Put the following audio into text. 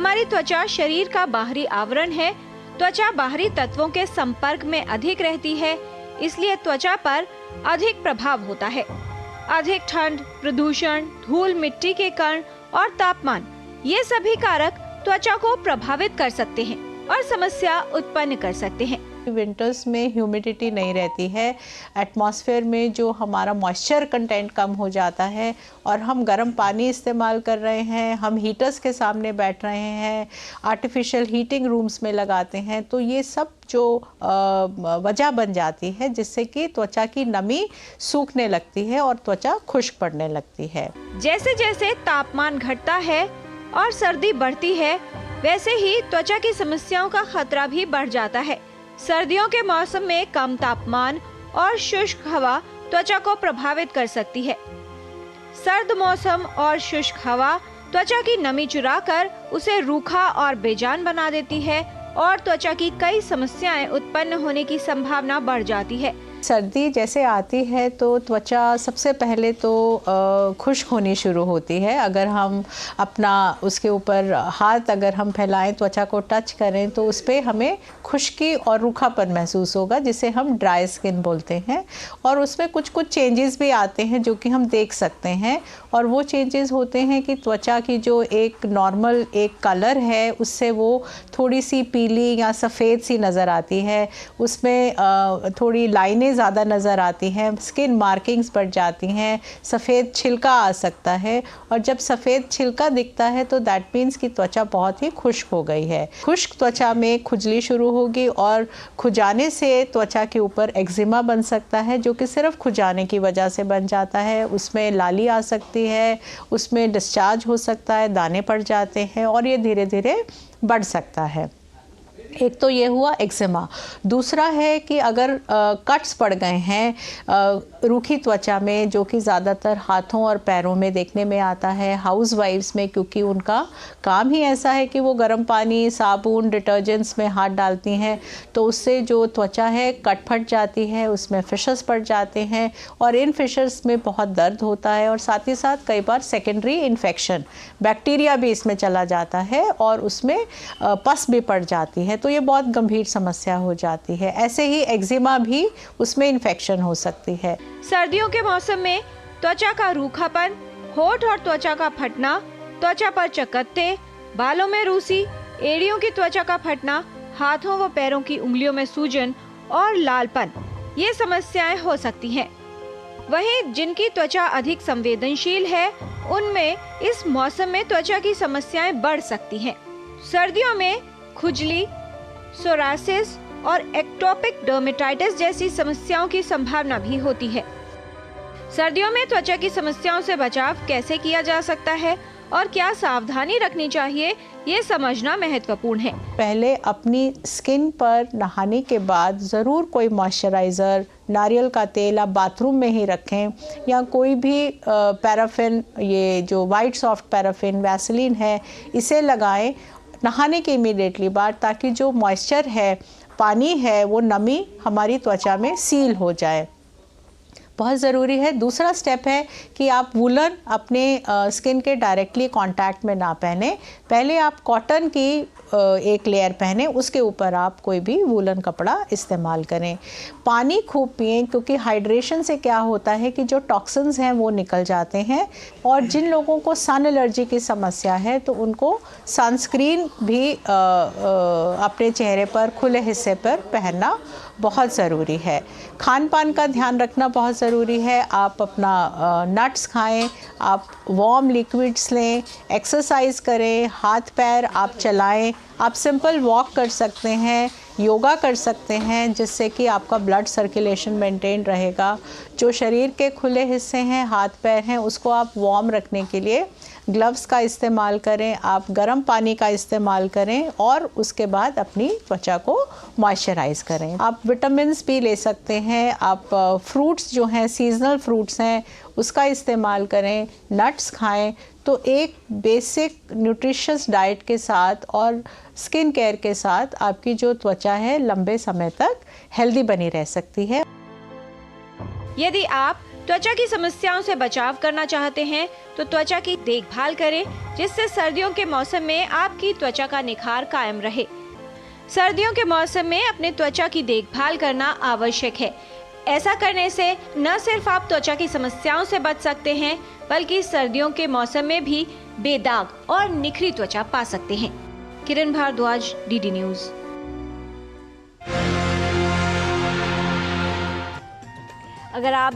हमारी त्वचा शरीर का बाहरी आवरण है। त्वचा बाहरी तत्वों के संपर्क में अधिक रहती है, इसलिए त्वचा पर अधिक प्रभाव होता है। अधिक ठंड, प्रदूषण, धूल, मिट्टी के कण और तापमान, ये सभी कारक त्वचा को प्रभावित कर सकते हैं और समस्या उत्पन्न कर सकते हैं। विंटर्स में ह्यूमिडिटी नहीं रहती है, एटमॉस्फेयर में जो हमारा मॉइस्चर कंटेंट कम हो जाता है और हम गर्म पानी इस्तेमाल कर रहे हैं, हम हीटर्स के सामने बैठ रहे हैं, आर्टिफिशियल हीटिंग रूम्स में लगाते हैं, तो ये सब जो वजह बन जाती है जिससे कि त्वचा की नमी सूखने लगती है और त्वचा खुश्क पड़ने लगती है। जैसे जैसे तापमान घटता है और सर्दी बढ़ती है, वैसे ही त्वचा की समस्याओं का खतरा भी बढ़ जाता है। सर्दियों के मौसम में कम तापमान और शुष्क हवा त्वचा को प्रभावित कर सकती है। सर्द मौसम और शुष्क हवा त्वचा की नमी चुराकर उसे रूखा और बेजान बना देती है और त्वचा की कई समस्याएं उत्पन्न होने की संभावना बढ़ जाती है। सर्दी जैसे आती है तो त्वचा सबसे पहले तो खुश्क होनी शुरू होती है। अगर हम अपना उसके ऊपर हाथ अगर हम फैलाएं, त्वचा को टच करें, तो उस पर हमें खुश्की और रूखापन महसूस होगा, जिसे हम ड्राई स्किन बोलते हैं। और उसमें कुछ कुछ चेंजेस भी आते हैं जो कि हम देख सकते हैं, और वो चेंजेस होते हैं कि त्वचा की जो एक नॉर्मल एक कलर है उससे वो थोड़ी सी पीली या सफ़ेद सी नज़र आती है, उसमें थोड़ी लाइनें ज़्यादा नज़र आती हैं, स्किन मार्किंग्स बढ़ जाती हैं, सफ़ेद छिलका आ सकता है। और जब सफ़ेद छिलका दिखता है तो दैट मीन्स कि त्वचा बहुत ही खुश्क हो गई है। खुश्क त्वचा में खुजली शुरू होगी और खुजाने से त्वचा के ऊपर एक्जिमा बन सकता है, जो कि सिर्फ खुजाने की वजह से बन जाता है। उसमें लाली आ सकती है, उसमें डिस्चार्ज हो सकता है, दाने पड़ जाते हैं और ये धीरे धीरे बढ़ सकता है। एक तो ये हुआ एक्जिमा। दूसरा है कि अगर कट्स पड़ गए हैं रूखी त्वचा में, जो कि ज़्यादातर हाथों और पैरों में देखने में आता है, हाउस वाइफ्स में, क्योंकि उनका काम ही ऐसा है कि वो गर्म पानी, साबुन, डिटर्जेंट्स में हाथ डालती हैं, तो उससे जो त्वचा है कट फट जाती है, उसमें फिशर्स पड़ जाते हैं और इन फिशर्स में बहुत दर्द होता है। और साथ ही साथ कई बार सेकेंडरी इन्फेक्शन, बैक्टीरिया भी इसमें चला जाता है और उसमें पस भी पड़ जाती है, तो ये बहुत गंभीर समस्या हो जाती है। ऐसे ही एक्जिमा भी, उसमें इन्फेक्शन हो सकती है। सर्दियों के मौसम में त्वचा का रूखापन, होंठ और त्वचा का फटना, त्वचा पर चकत्ते, बालों में रूसी, एड़ियों की त्वचा का फटना, हाथों व पैरों की उंगलियों में सूजन और लालपन, ये समस्याएं हो सकती हैं। वहीं जिनकी त्वचा अधिक संवेदनशील है, उनमें इस मौसम में त्वचा की समस्याएं बढ़ सकती हैं। सर्दियों में खुजली, सोरासिस और एक्टोपिक डर्मेटाइटिस जैसी समस्याओं की संभावना भी होती है। सर्दियों में त्वचा की समस्याओं से बचाव कैसे किया जा सकता है और क्या सावधानी रखनी चाहिए, ये समझना महत्वपूर्ण है। पहले अपनी स्किन पर नहाने के बाद ज़रूर कोई मॉइस्चराइज़र, नारियल का तेल आप बाथरूम में ही रखें, या कोई भी पैराफिन, ये जो वाइट सॉफ्ट पैराफिन, वैसलीन है, इसे लगाएं नहाने के इमीडिएटली बाद, ताकि जो मॉइस्चर है, पानी है, वो नमी हमारी त्वचा में सील हो जाए, बहुत ज़रूरी है। दूसरा स्टेप है कि आप वूलन अपने स्किन के डायरेक्टली कांटेक्ट में ना पहने, पहले आप कॉटन की एक लेयर पहने, उसके ऊपर आप कोई भी वूलन कपड़ा इस्तेमाल करें। पानी खूब पिएं, क्योंकि हाइड्रेशन से क्या होता है कि जो टॉक्सिन्स हैं वो निकल जाते हैं। और जिन लोगों को सन एलर्जी की समस्या है तो उनको सनस्क्रीन भी अपने चेहरे पर, खुले हिस्से पर पहनना बहुत ज़रूरी है। खान पान का ध्यान रखना बहुत ज़रूरी है। आप अपना नट्स खाएं, आप वार्म लिक्विड्स लें, एक्सरसाइज करें, हाथ पैर आप चलाएं, आप सिंपल वॉक कर सकते हैं, योगा कर सकते हैं, जिससे कि आपका ब्लड सर्कुलेशन मेंटेन रहेगा। जो शरीर के खुले हिस्से हैं, हाथ पैर हैं, उसको आप वार्म रखने के लिए ग्लव्स का इस्तेमाल करें, आप गर्म पानी का इस्तेमाल करें और उसके बाद अपनी त्वचा को मॉइस्चराइज़ करें। आप विटामिन्स भी ले सकते हैं, आप फ्रूट्स जो हैं, सीजनल फ्रूट्स हैं, उसका इस्तेमाल करें, नट्स खाएं। तो एक बेसिक न्यूट्रिशियस डाइट के साथ और स्किन केयर के साथ आपकी जो त्वचा है लंबे समय तक हेल्दी बनी रह सकती है। यदि आप त्वचा की समस्याओं से बचाव करना चाहते हैं तो त्वचा की देखभाल करें, जिससे सर्दियों के मौसम में आपकी त्वचा का निखार कायम रहे। सर्दियों के मौसम में अपने त्वचा की देखभाल करना आवश्यक है। ऐसा करने से न सिर्फ आप त्वचा की समस्याओं से बच सकते हैं, बल्कि सर्दियों के मौसम में भी बेदाग और निखरी त्वचा पा सकते हैं। किरण भारद्वाज, डीडी न्यूज। अगर आप